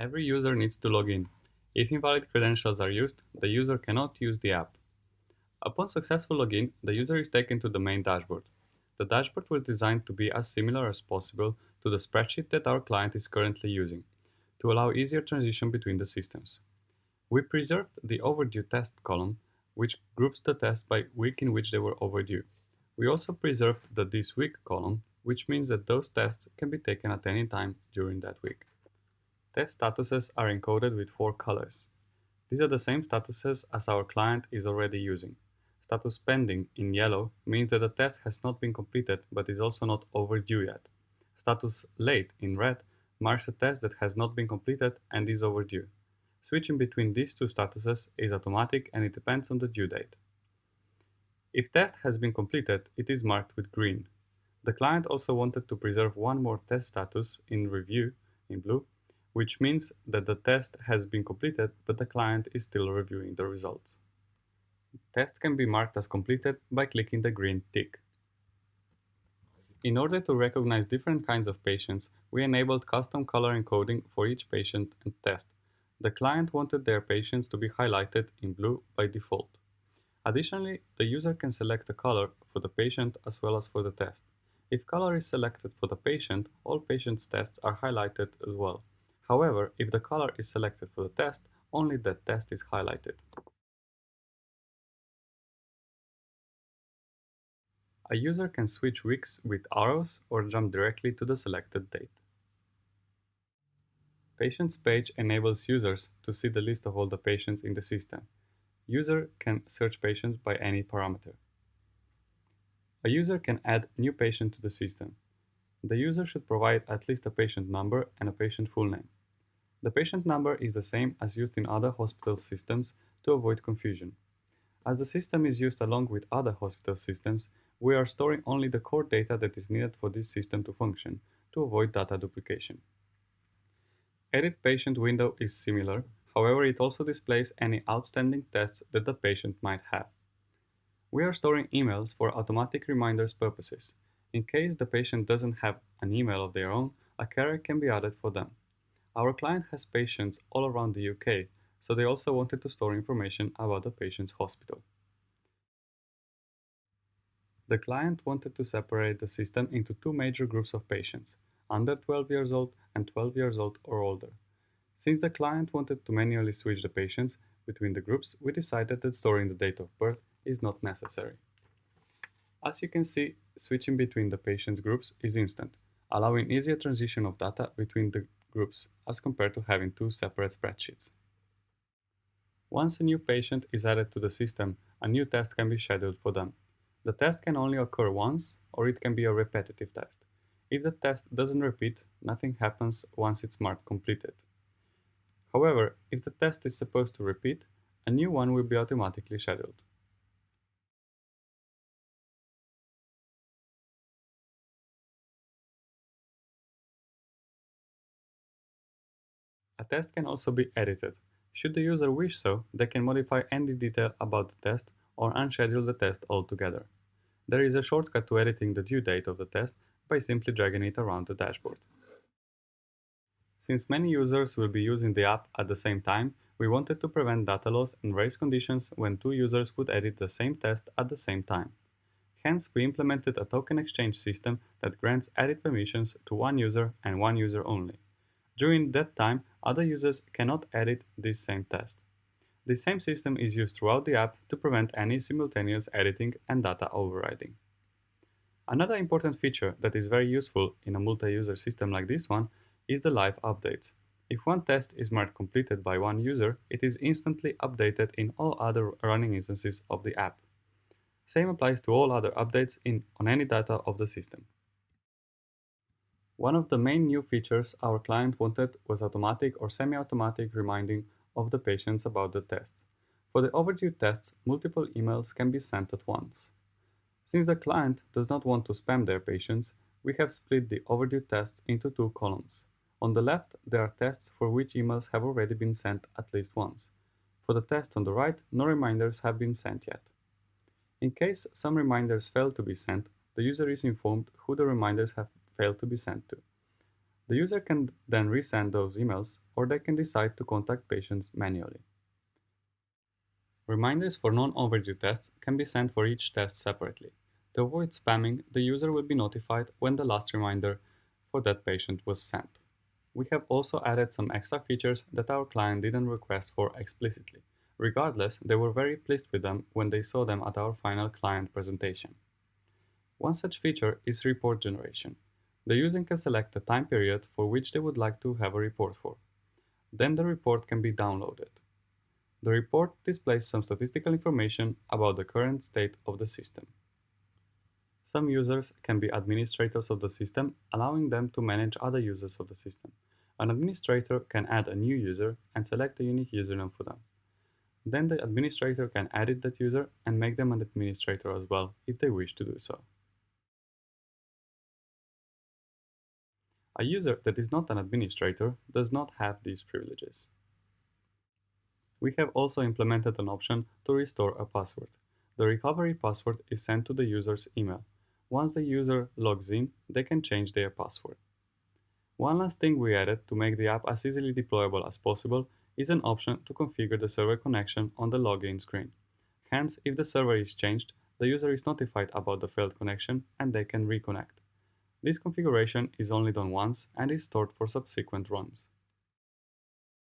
Every user needs to log in. If invalid credentials are used, the user cannot use the app. Upon successful login, the user is taken to the main dashboard. The dashboard was designed to be as similar as possible to the spreadsheet that our client is currently using, to allow easier transition between the systems. We preserved the overdue test column, which groups the tests by week in which they were overdue. We also preserved the this week column, which means that those tests can be taken at any time during that week. Test statuses are encoded with 4 colors. These are the same statuses as our client is already using. Status pending in yellow means that the test has not been completed but is also not overdue yet. Status late in red marks a test that has not been completed and is overdue. Switching between these two statuses is automatic and it depends on the due date. If test has been completed, it is marked with green. The client also wanted to preserve one more test status in review in blue, which means that the test has been completed but the client is still reviewing the results. Tests can be marked as completed by clicking the green tick. In order to recognize different kinds of patients, we enabled custom color encoding for each patient and test. The client wanted their patients to be highlighted in blue by default. Additionally, the user can select a color for the patient as well as for the test. If color is selected for the patient, all patient's tests are highlighted as well. However, if the color is selected for the test, only that test is highlighted. A user can switch weeks with arrows or jump directly to the selected date. Patients page enables users to see the list of all the patients in the system. User can search patients by any parameter. A user can add new patient to the system. The user should provide at least a patient number and a patient full name. The patient number is the same as used in other hospital systems to avoid confusion. As the system is used along with other hospital systems, we are storing only the core data that is needed for this system to function, to avoid data duplication. Edit patient window is similar, however it also displays any outstanding tests that the patient might have. We are storing emails for automatic reminders purposes. In case the patient doesn't have an email of their own, a carrier can be added for them. Our client has patients all around the UK, so they also wanted to store information about the patient's hospital. The client wanted to separate the system into two major groups of patients, under 12 years old and 12 years old or older. Since the client wanted to manually switch the patients between the groups, we decided that storing the date of birth is not necessary. As you can see, switching between the patients' groups is instant, allowing easier transition of data between the groups as compared to having two separate spreadsheets. Once a new patient is added to the system, a new test can be scheduled for them. The test can only occur once, or it can be a repetitive test. If the test doesn't repeat, nothing happens once it's marked completed. However, if the test is supposed to repeat, a new one will be automatically scheduled. A test can also be edited. Should the user wish so, they can modify any detail about the test or unschedule the test altogether. There is a shortcut to editing the due date of the test by simply dragging it around the dashboard. Since many users will be using the app at the same time, we wanted to prevent data loss and race conditions when two users would edit the same test at the same time. Hence, we implemented a token exchange system that grants edit permissions to one user and one user only. During that time, other users cannot edit this same test. This same system is used throughout the app to prevent any simultaneous editing and data overriding. Another important feature that is very useful in a multi-user system like this one is the live updates. If one test is marked completed by one user, it is instantly updated in all other running instances of the app. Same applies to all other updates on any data of the system. One of the main new features our client wanted was automatic or semi-automatic reminding of the patients about the tests. For the overdue tests, multiple emails can be sent at once. Since the client does not want to spam their patients, we have split the overdue tests into two columns. On the left, there are tests for which emails have already been sent at least once. For the tests on the right, no reminders have been sent yet. In case some reminders fail to be sent, the user is informed who the reminders have failed to be sent to. The user can then resend those emails, or they can decide to contact patients manually. Reminders for non-overdue tests can be sent for each test separately. To avoid spamming, the user will be notified when the last reminder for that patient was sent. We have also added some extra features that our client didn't request for explicitly. Regardless, they were very pleased with them when they saw them at our final client presentation. One such feature is report generation. The user can select the time period for which they would like to have a report for. Then the report can be downloaded. The report displays some statistical information about the current state of the system. Some users can be administrators of the system, allowing them to manage other users of the system. An administrator can add a new user and select a unique username for them. Then the administrator can edit that user and make them an administrator as well if they wish to do so. A user that is not an administrator does not have these privileges. We have also implemented an option to restore a password. The recovery password is sent to the user's email. Once the user logs in, they can change their password. One last thing we added to make the app as easily deployable as possible is an option to configure the server connection on the login screen. Hence, if the server is changed, the user is notified about the failed connection and they can reconnect. This configuration is only done once and is stored for subsequent runs.